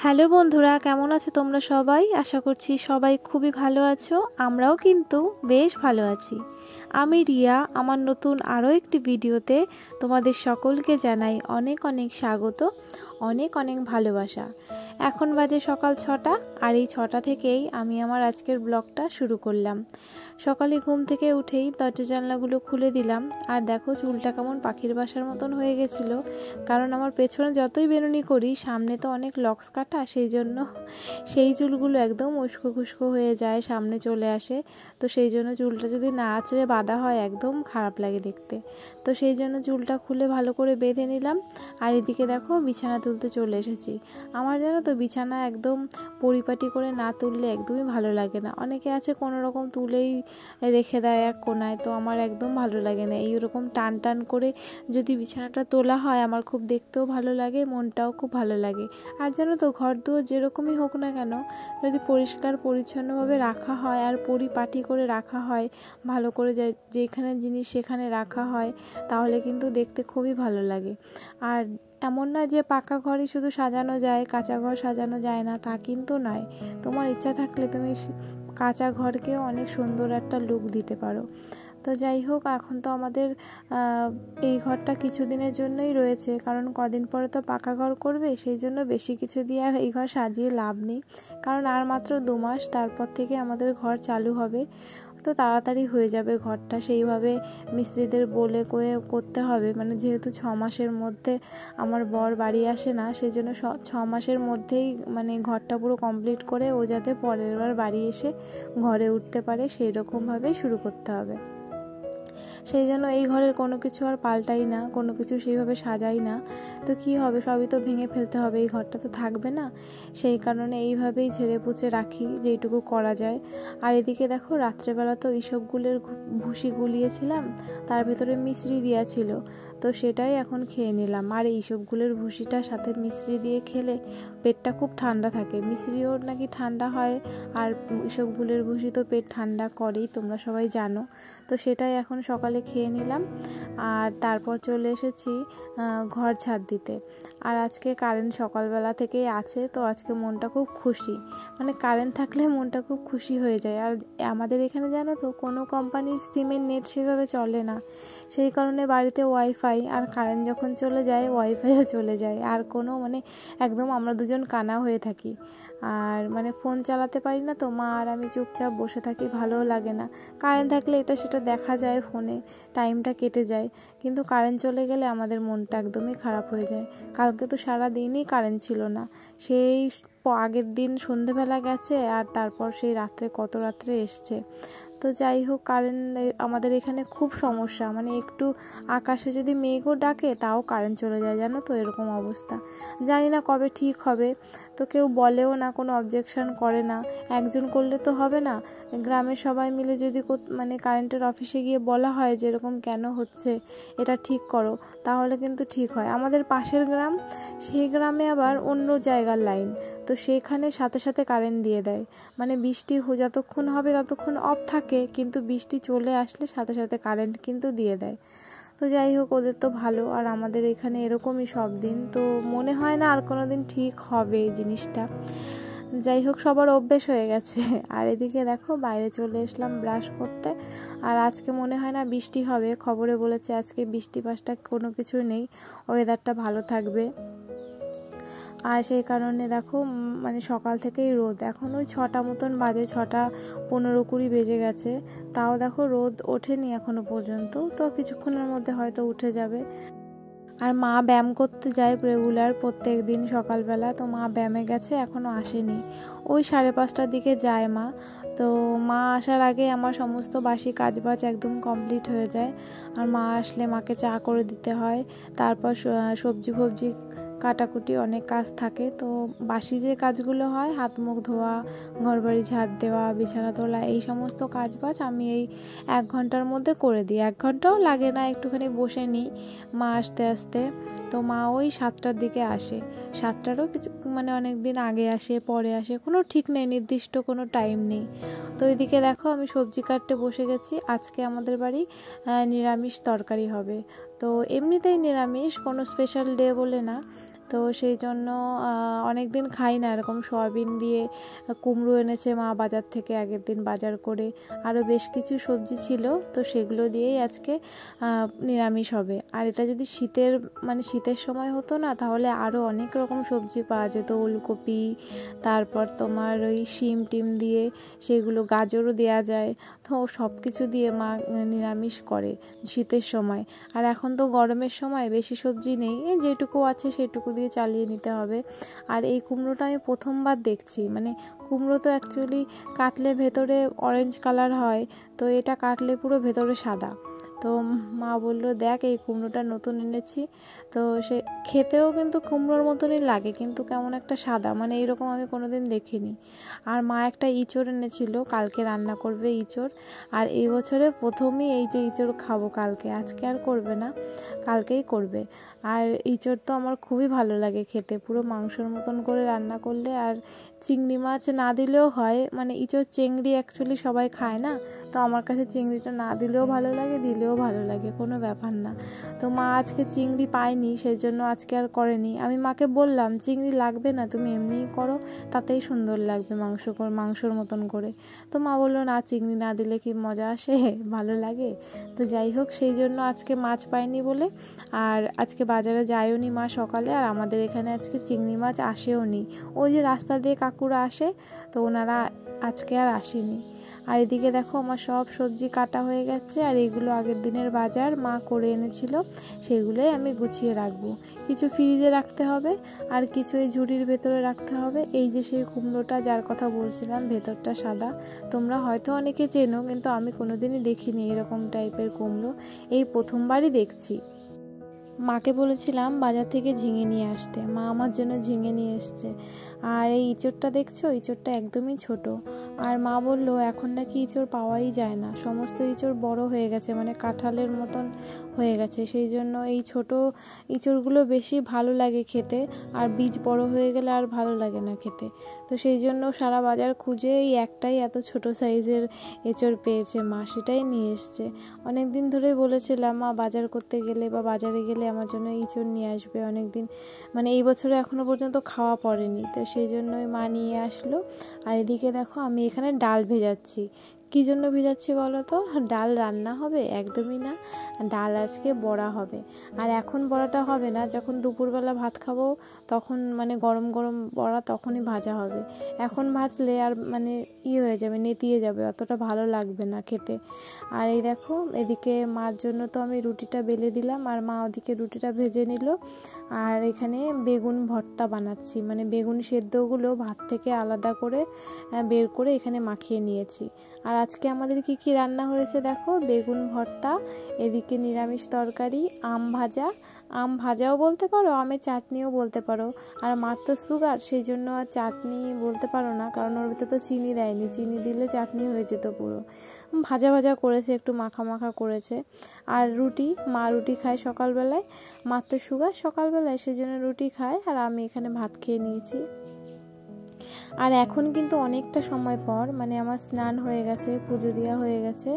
Hello বন্ধুরা, কেমন আছো তোমরা সবাই? আশা করছি সবাই খুবই ভালো আছো। আমরাও কিন্তু বেশ ভালো আছি। আমি রিয়া, আমার নতুন আরও একটি ভিডিওতে তোমাদের সকলকে জানাই অনেক অনেক স্বাগত, অনেক অনেক ভালোবাসা। এখন বাজে সকাল 6টা, আর এই 6টা থেকেই আমি আমার আজকের ব্লগটা শুরু করলাম। সকালে ঘুম থেকে উঠেই দরজা জানলাগুলো খুলে দিলাম, আর দেখো চুলটা কেমন পাখির বাসার মতন হয়ে গেছিলো। কারণ আমার পেছনে যতই বেনুনি করি, সামনে তো অনেক লক্স কাটা, সেই জন্য সেই চুলগুলো একদম উস্কো খুস্কো হয়ে যায়, সামনে চলে আসে। তো সেই জন্য চুলটা যদি না আঁচড়ে বাঁধা হয় একদম খারাপ লাগে দেখতে। তো সেই জন্য চুলটা খুলে ভালো করে বেঁধে নিলাম। আর এদিকে দেখো বিছানা তুলতে চলে এসেছি। আমার জানো তো বিছানা একদম পরিপাটি করে না তুললে একদমই ভালো লাগে না। অনেকে আছে কোনো রকম তুলেই রেখে দেয় এক কোনায়, তো আমার একদম ভালো লাগে না। এইরকম টান টান করে যদি বিছানাটা তোলা হয় আমার খুব দেখতেও ভালো লাগে, মনটাও খুব ভালো লাগে। আর জানো তো ঘর দুয়ার যেরকমই হোক না কেন, যদি পরিষ্কার পরিচ্ছন্নভাবে রাখা হয় আর পরিপাটি করে রাখা হয়, ভালো করে যেখানে জিনিস সেখানে রাখা হয়, তাহলে কিন্তু দেখতে খুবই ভালো লাগে। আর এমন না যে পাকা ঘরই শুধু সাজানো যায়, কাঁচা ঘর সাজানো যায় না, তা কিন্তু নয়। তোমার ইচ্ছা থাকলে তুমি কাঁচা ঘরকেও অনেক সুন্দর একটা লুক দিতে পারো। তো যাই হোক, এখন তো আমাদের এই ঘরটা কিছুদিনের জন্যই রয়েছে, কারণ কদিন পরে তো পাকা ঘর করবে, সেই জন্য বেশি কিছু দিয়ে আর এই ঘর সাজিয়ে লাভ নেই। কারণ আর মাত্র 2 মাস, তারপর থেকে আমাদের ঘর চালু হবে। তো তাড়াতাড়ি হয়ে যাবে ঘরটা, সেইভাবে মিস্ত্রিদের বলে কয়ে করতে হবে। মানে যেহেতু 6 মাসের মধ্যে আমার বর বাড়ি আসে না, সেই জন্য 6 মাসের মধ্যেই মানে ঘরটা পুরো কমপ্লিট করে ও যাতে পরের বার বাড়ি এসে ঘরে উঠতে পারে, সেই রকমভাবেই শুরু করতে হবে। সেই জন্য এই ঘরের কোনো কিছু আর পাল্টাই না, কোনো কিছু সেইভাবে সাজাই না। তো কি হবে, সবই তো ভেঙে ফেলতে হবে, এই ঘরটা তো থাকবে না। সেই কারণে এইভাবেই ঝেড়ে পুছে রাখি যেইটুকু করা যায়। আর এদিকে দেখো রাত্রেবেলা তো এইসবগুলোর ভুসি গুলিয়েছিলাম, তার ভেতরে মিশ্রি দেওয়া ছিল, তো সেটাই এখন খেয়ে নিলাম। আর এইসবগুলোর ভুসিটার সাথে মিশ্রি দিয়ে খেলে পেটটা খুব ঠান্ডা থাকে। মিশ্রিও নাকি ঠান্ডা হয়, আর এইসবগুলোর ভুসি তো পেট ঠান্ডা করেই, তোমরা সবাই জানো। তো সেটাই এখন সকালে খেয়ে নিলাম। আর তারপর চলে এসেছি ঘর ঝাড় দিতে। আর আজকে কারেন্ট সকালবেলা থেকেই আছে, তো আজকে মনটা খুব খুশি। মানে কারেন্ট থাকলে মনটা খুব খুশি হয়ে যায়। আর আমাদের এখানে জানো তো কোনো কোম্পানির সিমের নেট সেভাবে চলে না, সেই কারণে বাড়িতে ওয়াইফাই, আর কারেন্ট যখন চলে যায় ওয়াইফাইও চলে যায়। আর কোনো মানে একদম আমরা দুজন কানা হয়ে থাকি। আর মানে ফোন চালাতে পারি না, তো মা আর আমি চুপচাপ বসে থাকি, ভালোও লাগে না। কারেন্ট থাকলে এটা সেটা দেখা যায়, ফোনে টাইমটা কেটে যায়, কিন্তু কারেন্ট চলে গেলে আমাদের মনটা একদমই খারাপ হয়ে যায়। কালকে তো সারা দিনই কারেন্ট ছিল না, সেই আগের দিন সন্ধেবেলা গেছে, আর তারপর সেই রাত্রে কত রাত্রে এসছে। তো যাই হোক, কারেন্ট আমাদের এখানে খুব সমস্যা। মানে একটু আকাশে যদি মেঘও ডাকে তাও কারেন্ট চলে যায়, জানো তো এরকম অবস্থা। জানি না কবে ঠিক হবে, তো কেউ বলেও না, কোনো অবজেকশন করে না। একজন করলে তো হবে না, গ্রামের সবাই মিলে যদি মানে কারেন্টের অফিসে গিয়ে বলা হয় যে এরকম কেন হচ্ছে, এটা ঠিক করো, তাহলে কিন্তু ঠিক হয়। আমাদের পাশের গ্রাম, সেই গ্রামে আবার অন্য জায়গার লাইন, তো সেখানে সাথে সাথে কারেন্ট দিয়ে দেয়। মানে বৃষ্টি যতক্ষণ হবে ততক্ষণ অফ থাকে, কিন্তু বৃষ্টি চলে আসলে সাথে সাথে কারেন্ট কিন্তু দিয়ে দেয়। তো যাই হোক, ওদের তো ভালো। আর আমাদের এখানে এরকমই সব দিন, তো মনে হয় না আর কোনো দিন ঠিক হবে এই জিনিসটা। যাই হোক, সবার অভ্যেস হয়ে গেছে। আর এদিকে দেখো বাইরে চলে এসলাম ব্রাশ করতে। আর আজকে মনে হয় না বৃষ্টি হবে, খবরে বলেছে আজকে বৃষ্টি পাসটা কোনো কিছু নেই, ওয়েদারটা ভালো থাকবে। আর সেই কারণে দেখো মানে সকাল থেকেই রোদ, এখন ওই 6টা মতন বাজে, 6টা 15-20 বেজে গেছে, তাও দেখো রোদ ওঠেনি এখনো পর্যন্ত। তো কিছুক্ষণের মধ্যে হয়তো উঠে যাবে। আর মা ব্যায়াম করতে যায় রেগুলার প্রত্যেক দিন সকালবেলা, তো মা ব্যায়ামে গেছে, এখনও আসেনি। ওই 5:30টার দিকে যায় মা। তো মা আসার আগে আমার সমস্ত বাসি কাজবাজ একদম কমপ্লিট হয়ে যায়। আর মা আসলে মাকে চা করে দিতে হয়, তারপর সবজি ফবজি কাটাকুটি অনেক কাজ থাকে। তো বাসি যে কাজগুলো হয়, হাত মুখ ধোয়া, ঘরবাড়ি ঝাড় দেওয়া, বিছানা তোলা, এই সমস্ত কাজবাজ আমি এই 1 ঘন্টার মধ্যে করে দিই। 1 ঘন্টাও লাগে না, একটুখানি বসে নিই মা আসতে আসতে। তো মা ওই 7টার দিকে আসে, 7টারও কিছু মানে অনেক দিন আগে আসে পরে আসে, কোনো ঠিক নেই, নির্দিষ্ট কোনো টাইম নেই। তো এদিকে দেখো আমি সবজি কাটতে বসে গেছি। আজকে আমাদের বাড়ি নিরামিষ তরকারি হবে। তো এমনিতেই নিরামিষ, কোনো স্পেশাল ডে বলে না। তো সেই জন্য অনেক দিন খাই না এরকম সয়াবিন দিয়ে। কুমড়ো এনেছে মা বাজার থেকে আগের দিন বাজার করে, আরও বেশ কিছু সবজি ছিল, তো সেগুলো দিয়েই আজকে নিরামিষ হবে। আর এটা যদি শীতের সময় হতো না, তাহলে আরও অনেক রকম সবজি পাওয়া যেত, ওলকপি, তারপর তোমার ওই শিম টিম দিয়ে, সেগুলো গাজরও দেওয়া যায়, তো সব কিছু দিয়ে মা নিরামিষ করে শীতের সময়। আর এখন তো গরমের সময় বেশি সবজি নেই, যেটুকু আছে সেটুকু দিয়ে চালিয়ে নিতে হবে। আর এই কুমড়োটা আমি প্রথমবার দেখছি, মানে কুমড়ো তো অ্যাকচুয়ালি কাটলে ভেতরে অরেঞ্জ কালার হয়, তো এটা কাটলে পুরো ভেতরে সাদা। তো মা বললো, দেখ এই কুমড়োটা নতুন এনেছি। তো সে খেতেও কিন্তু কুমড়োর মতনই লাগে, কিন্তু কেমন একটা সাদা, মানে এইরকম আমি কোনোদিন দেখিনি। আর মা একটা ইঁচড় এনেছিল, কালকে রান্না করবে ইঁচড়। আর এই বছরে প্রথমই এই যে ইঁচড় খাবো কালকে, আজকে আর করবে না, কালকেই করবে। আর ইঁচড় তো আমার খুবই ভালো লাগে খেতে, পুরো মাংসর মতন করে রান্না করলে। আর চিংড়ি মাছ না দিলেও হয়, মানে ইঁচড় চিংড়ি অ্যাকচুয়ালি সবাই খায় না, তো আমার কাছে চিংড়িটা না দিলেও ভালো লাগে, দিলেও ভালো লাগে, কোনো ব্যাপার না। তো মা আজকে চিংড়ি পায়নি, সেই জন্য আজকে আর করেনি। আমি মাকে বললাম, চিংড়ি লাগবে না, তুমি এমনিই করো, তাতেই সুন্দর লাগবে মাংসর মতন করে। তো মা বললো, না, চিংড়ি না দিলে কি মজা আসে, ভালো লাগে। তো যাই হোক, সেই জন্য আজকে মাছ পাইনি বলে, আর আজকে বাজারে যায়ও নি মা সকালে, আর আমাদের এখানে আজকে চিংড়ি মাছ আসেও নি। ওই যে রাস্তা দিয়ে কাকুরা আসে, তো ওনারা আজকে আর আসেনি। আর এদিকে দেখো, আমার সব সবজি কাটা হয়ে গেছে, আর এগুলো আগের দিনের বাজার মা করে এনেছিল, সেগুলোই আমি গুছিয়ে রাখবো। কিছু ফ্রিজে রাখতে হবে, আর কিছু এই ঝুড়ির ভেতরে রাখতে হবে। এই যে সেই কুমড়োটা যার কথা বলছিলাম, ভেতরটা সাদা, তোমরা হয়তো অনেকে চেনো, কিন্তু আমি কোনোদিনই দেখিনি এরকম টাইপের কুমড়ো, এই প্রথমবারই দেখছি। মাকে বলেছিলাম বাজার থেকে ঝিঙে নিয়ে আসতে, মা আমার জন্য ঝিঙে নিয়ে এসছে। আর এই ইঁচড়টা দেখছো, ইঁচড়টা একদমই ছোট। আর মা বলল, এখন নাকি ইঁচড় পাওয়াই যায় না, সমস্ত ইঁচড় বড় হয়ে গেছে, মানে কাঁঠালের মতন হয়ে গেছে। সেই জন্য এই ছোট ইঁচড়গুলো বেশি ভালো লাগে খেতে, আর বীজ বড় হয়ে গেলে আর ভালো লাগে না খেতে। তো সেই জন্য সারা বাজার খুঁজে এই একটাই এত ছোট সাইজের এঁচড় পেয়েছে মা, সেটাই নিয়ে এসছে। অনেক দিন ধরেই বলেছিলাম, মা বাজার করতে গেলে বা বাজারে গেলে আমার জন্য ইঁচড় নিয়ে আসবে, অনেক দিন, মানে এই বছরে এখনো পর্যন্ত খাওয়া পড়েনি, তো সেই জন্যই মা নিয়ে আসলো। আর এদিকে দেখো, আমি এখানে ডাল ভেজাচ্ছি। কী জন্য ভেজাচ্ছি বলো তো? ডাল রান্না হবে? একদমই না, ডাল আজকে বড়া হবে। আর এখন বড়াটা হবে না, যখন দুপুরবেলা ভাত খাবো তখন, মানে গরম গরম বড়া তখনই ভাজা হবে। এখন ভাজলে আর মানে হয়ে যাবে, নেতিয়ে যাবে, অতটা ভালো লাগবে না খেতে। আর এই দেখো, এদিকে মার জন্য তো আমি রুটিটা বেলে দিলাম, আর মা ওদিকে রুটিটা ভেজে নিল। আর এখানে বেগুন ভর্তা বানাচ্ছি, মানে বেগুন সেদ্ধগুলো ভাত থেকে আলাদা করে বের করে এখানে মাখিয়ে নিয়েছি। আর আজকে আমাদের কি কি রান্না হয়েছে দেখো, বেগুন ভর্তা, এদিকে নিরামিষ তরকারি, আম ভাজাও বলতে পারো, আমের চাটনিও বলতে পারো। আর মার তো সুগার, সেই জন্য আর চাটনি বলতে পারো না, কারণ ওর ভিতরে তো চিনি দেয়নি, চিনি দিলে চাটনি হয়ে যেত পুরো। ভাজা ভাজা করেছে, একটু মাখা মাখা করেছে। আর রুটি, মা রুটি খায় সকালবেলায়, মার তো সুগার সকালবেলায়, সেই জন্য রুটি খায়, আর আমি এখানে ভাত খেয়ে নিয়েছি। আর এখন কিন্তু অনেকটা সময় পর, মানে আমার স্নান হয়ে গেছে, পুজো দেওয়া হয়ে গেছে,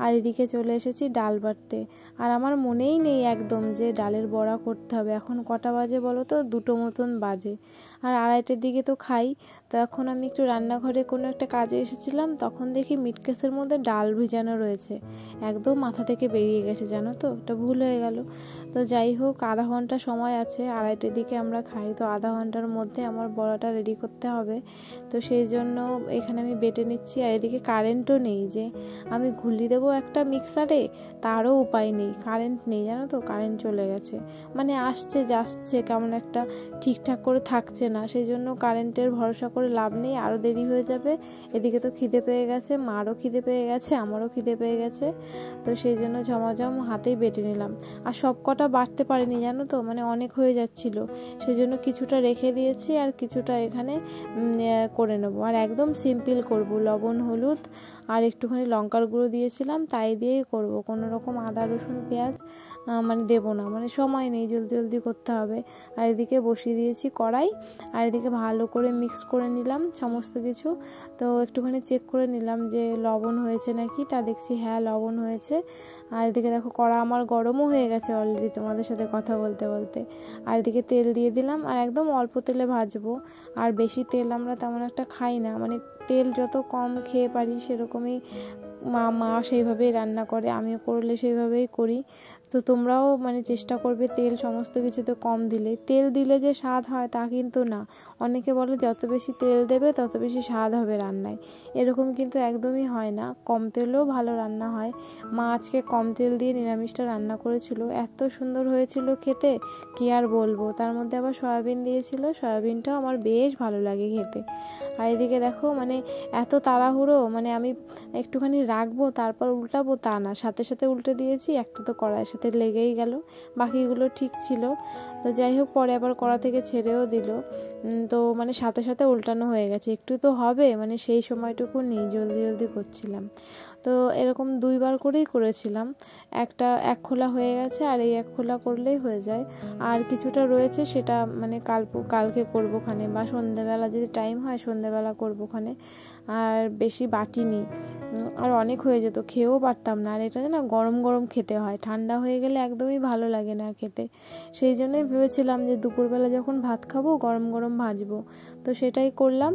আর এদিকে চলে এসেছি ডাল বাটতে। আর আমার মনেই নেই একদম যে ডালের বড়া করতে হবে। এখন কটা বাজে বলো তো? 2টো মতন বাজে, আর 2:30টার দিকে তো খাই। তো এখন আমি একটু রান্নাঘরে কোনো একটা কাজে এসেছিলাম, তখন দেখি মিটকেসের মধ্যে ডাল ভিজানো রয়েছে, একদম মাথা থেকে বেরিয়ে গেছে, জানো তো, এটা ভুল হয়ে গেল। তো যাই হোক, আধা ঘন্টা সময় আছে, 2:30টার দিকে আমরা খাই, তো আধা ঘন্টার মধ্যে আমার বড়াটা রেডি করতে হবে। তো সেই জন্য এখানে আমি বেটে নিচ্ছি। আর এদিকে কারেন্টও নেই, যে আমি ঘুলি দেবো একটা মিক্সারে, তারও উপায় নেই, কারেন্ট নেই, জানো তো, কারেন্ট চলে গেছে, মানে আসছে যাচ্ছে, কেমন একটা ঠিকঠাক করে থাকছে না। সেই জন্য কারেন্টের ভরসা করে লাভ নেই, আরও দেরি হয়ে যাবে। এদিকে তো খিদে পেয়ে গেছে, মারও খিদে পেয়ে গেছে, আমারও খিদে পেয়ে গেছে। তো সেই জন্য ঝমাঝম হাতেই বেটে নিলাম। আর সব কটা বাটতে পারিনি, জানো তো, মানে অনেক হয়ে যাচ্ছিল, সেই জন্য কিছুটা রেখে দিয়েছি, আর কিছুটা এখানে করে নেবো। আর একদম সিম্পল করব, লবণ হলুদ আর একটুখানি লঙ্কার গুঁড়ো দিয়েছিলাম, তাই দিয়েই করব। কোনো রকম আদা রসুন পেঁয়াজ মানে দেবো না, মানে সময় নেই, জলদি জলদি করতে হবে। আর এদিকে বসিয়ে দিয়েছি কড়াই, আর এদিকে ভালো করে মিক্স করে নিলাম সমস্ত কিছু। তো একটুখানি চেক করে নিলাম যে লবণ হয়েছে নাকি, তা দেখছি হ্যাঁ লবণ হয়েছে। আর এদিকে দেখো কড়া আমার গরমও হয়ে গেছে অলরেডি তোমাদের সাথে কথা বলতে বলতে। আর এদিকে তেল দিয়ে দিলাম, আর একদম অল্প তেলে ভাজবো। আর বেশি তেল আমরা তেমন একটা খাই না, মানে তেল যত কম খেয়ে পারি সেরকমই মা সেইভাবেই রান্না করে, আমিও করলে সেইভাবেই করি। তো তোমরাও মানে চেষ্টা করবে তেল সমস্ত কিছুতে কম দিলে। তেল দিলে যে স্বাদ হয় তা কিন্তু না, অনেকে বলে যত বেশি তেল দেবে তত বেশি স্বাদ হবে রান্নায়, এরকম কিন্তু একদমই হয় না, কম তেলেও ভালো রান্না হয়। মা আজকে কম তেল দিয়ে নিরামিষটা রান্না করেছিল, এত সুন্দর হয়েছিল খেতে কি আর বলবো। তার মধ্যে আবার সয়াবিন দিয়েছিল, সয়াবিনটাও আমার বেশ ভালো লাগে খেতে। আর এদিকে দেখো মানে এত তাড়াহুড়ো, মানে আমি একটুখানি রাখবো তারপর উল্টাবো তা না, সাথে সাথে উল্টে দিয়েছি, একটা তো কড়াইয়ের সাথে লেগেই গেল, বাকিগুলো ঠিক ছিল। তো যাই হোক পরে আবার কড়া থেকে ছেড়েও দিল, তো মানে সাথে সাথে উল্টানো হয়ে গেছে, একটু তো হবে, মানে সেই সময়টুকু নেই, জলদি জলদি করছিলাম। তো এরকম 2বার করেই করেছিলাম, এক খোলা হয়ে গেছে, আর এই এক খোলা করলেই হয়ে যায়। আর কিছুটা রয়েছে সেটা মানে কালকে করবোখানে, বা সন্ধ্যেবেলা যদি টাইম হয় সন্ধ্যেবেলা করবোখানে। আর বেশি বাটিনি, আর অনেক হয়ে যেত, খেয়েও পারতাম না। আর এটা না গরম গরম খেতে হয়, ঠান্ডা হয়ে গেলে একদমই ভালো লাগে না খেতে। সেই জন্যই ভেবেছিলাম যে দুপুরবেলা যখন ভাত খাবো গরম গরম ভাজবো, তো সেটাই করলাম।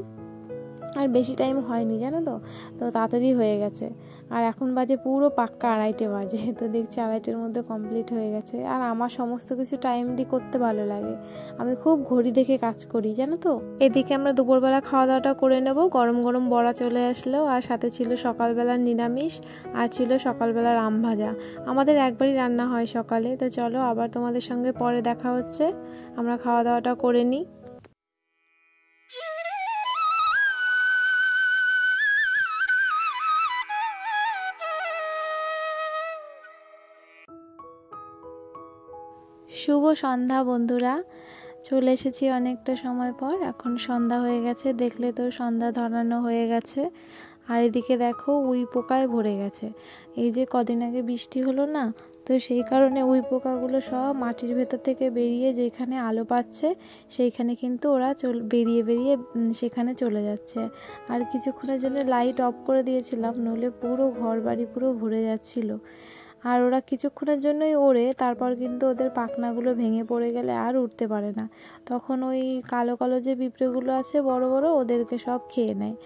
আর বেশি টাইম হয়নি জানো তো, তো তাড়াতাড়ি হয়ে গেছে। আর এখন বাজে পুরো পাক্কা 2:30 বাজে, তো দেখছি 2:30-এর মধ্যে কমপ্লিট হয়ে গেছে। আর আমার সমস্ত কিছু টাইমলি করতে ভালো লাগে, আমি খুব ঘড়ি দেখে কাজ করি জানো তো। এদিকে আমরা দুপুরবেলা খাওয়া দাওয়াটা করে নেব, গরম গরম বড়া চলে আসলো, আর সাথে ছিল সকালবেলার নিরামিষ, আর ছিল সকালবেলার আম ভাজা। আমাদের একবারই রান্না হয় সকালে। তো চলো আবার তোমাদের সঙ্গে পরে দেখা হচ্ছে, আমরা খাওয়া দাওয়াটা করে নিই। শুভ সন্ধ্যা বন্ধুরা, চলে এসেছি অনেকটা সময় পর, এখন সন্ধ্যা হয়ে গেছে, দেখলে তো সন্ধ্যা ধরানো হয়ে গেছে। আর এদিকে দেখো উই পোকায় ভরে গেছে, এই যে কদিন আগে বৃষ্টি হলো না, তো সেই কারণে উই পোকাগুলো সব মাটির ভেতর থেকে বেরিয়ে যেখানে আলো পাচ্ছে সেইখানে কিন্তু ওরা বেরিয়ে বেরিয়ে সেখানে চলে যাচ্ছে। আর কিছুক্ষণের জন্য লাইট অফ করে দিয়েছিলাম, নইলে পুরো ঘর বাড়ি পুরো ভরে যাচ্ছিল। আর ওরা কিছুক্ষণের জন্যই ওড়ে, তারপর কিন্তু ওদের পাখনাগুলো ভেঙে পড়ে গেলে আর উঠতে পারে না, তখন ওই কালো কালো যে পিঁপড়েগুলো আছে বড় বড়, ওদেরকে সব খেয়ে নেয়।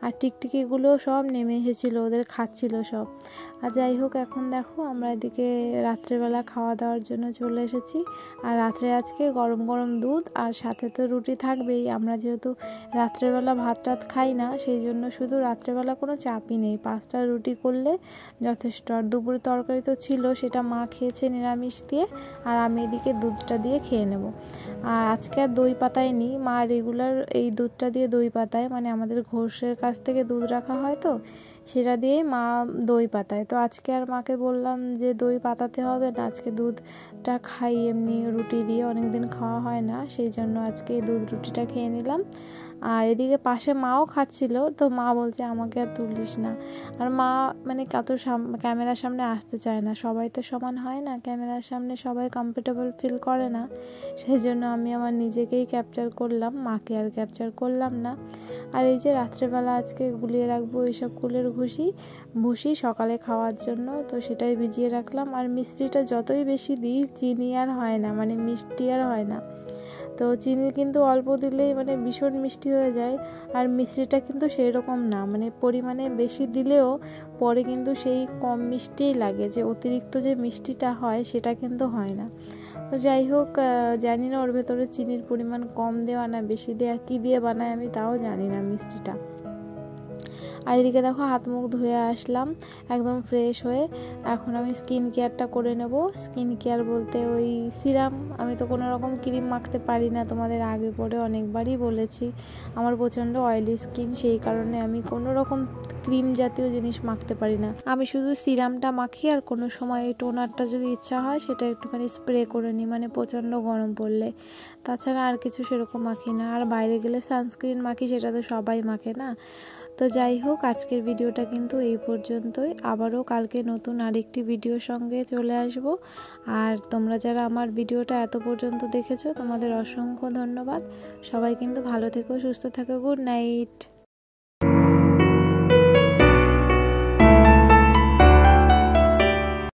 আর টিকটিকিগুলো সব নেমে এসেছিলো, ওদের খাচ্ছিল সব। আর যাই হোক এখন দেখো আমরা এদিকে রাত্রেবেলা খাওয়া দাওয়ার জন্য চলে এসেছি। আর রাত্রে আজকে গরম গরম দুধ, আর সাথে তো রুটি থাকবেই, আমরা যেহেতু রাত্রেবেলা ভাত টাত খাই না সেই জন্য শুধু রাত্রেবেলা কোনো চাপই নেই, 5টা রুটি করলে যথেষ্ট। আর দুপুরে তরকারি তো ছিল, সেটা মা খেয়েছে নিরামিষ দিয়ে, আর আমি এদিকে দুধটা দিয়ে খেয়ে নেব। আর আজকে আর দই পাতায়নি, মা রেগুলার এই দুধটা দিয়ে দই পাতায়, মানে আমাদের ঘোষের কাছ থেকে দুধ রাখা হয় তো সেটা দিয়েই মা দই পাতায়। তো আজকে আর মাকে বললাম যে দই পাতাতে হবে না, আজকে দুধটা খাই এমনি রুটি দিয়ে, অনেক দিন খাওয়া হয় না, সেই জন্য আজকে দুধ রুটিটা খেয়ে নিলাম। আর এদিকে পাশে মাও খাচ্ছিল, তো মা বলছে আমাকে আর তুলিস না। আর মা মানে কত ক্যামেরার সামনে আসতে চায় না, সবাই তো সমান হয় না, ক্যামেরার সামনে সবাই কমফোর্টেবল ফিল করে না, সেই জন্য আমি আমার নিজেকেই ক্যাপচার করলাম, মাকে আর ক্যাপচার করলাম না। আর এই যে রাত্রেবেলা আজকে গুলিয়ে রাখবো এইসব কুলের ভুসি সকালে খাওয়ার জন্য, তো সেটাই ভিজিয়ে রাখলাম। আর মিষ্টিটা যতই বেশি দিই চিনি আর হয় না, মানে মিষ্টি আর হয় না, তো চিনি কিন্তু অল্প দিলেই মানে ভীষণ মিষ্টি হয়ে যায়। আর মিষ্টিটা কিন্তু সেই রকম না, মানে পরিমাণে বেশি দিলেও পরে কিন্তু সেই কম মিষ্টিই লাগে, যে অতিরিক্ত যে মিষ্টিটা হয় সেটা কিন্তু হয় না। তো যাই হোক জানি না ওর ভেতরে চিনির পরিমাণ কম দেওয়া না বেশি দেওয়া, কী দিয়ে বানায় আমি তাও জানি না মিষ্টিটা। আর এদিকে দেখো হাত মুখ ধুয়ে আসলাম একদম ফ্রেশ হয়ে। এখন আমি স্কিন কেয়ারটা করে নেব। স্কিন কেয়ার বলতে ওই সিরাম, আমি তো কোনো রকম ক্রিম মাখতে পারি না, তোমাদের আগে পরে অনেকবারই বলেছি আমার প্রচণ্ড অয়েলি স্কিন, সেই কারণে আমি কোনো রকম ক্রিম জাতীয় জিনিস মাখতে পারি না। আমি শুধু সিরামটা মাখি, আর কোনো সময় এই টোনারটা যদি ইচ্ছা হয় সেটা একটুখানি স্প্রে করে নিই, মানে প্রচণ্ড গরম পড়লে। তাছাড়া আর কিছু সেরকম মাখি না। আর বাইরে গেলে সানস্ক্রিন মাখি, সেটা তো সবাই মাখে না। তো যাই হোক, আজকের ভিডিওটা কিন্তু এই পর্যন্তই। আবারও কালকে নতুন আরেকটি ভিডিওর সঙ্গে চলে আসব। আর তোমরা যারা আমার ভিডিওটা এত পর্যন্ত দেখেছো, তোমাদের অসংখ্য ধন্যবাদ। সবাই কিন্তু ভালো থেকো, সুস্থ থাকো। Good night.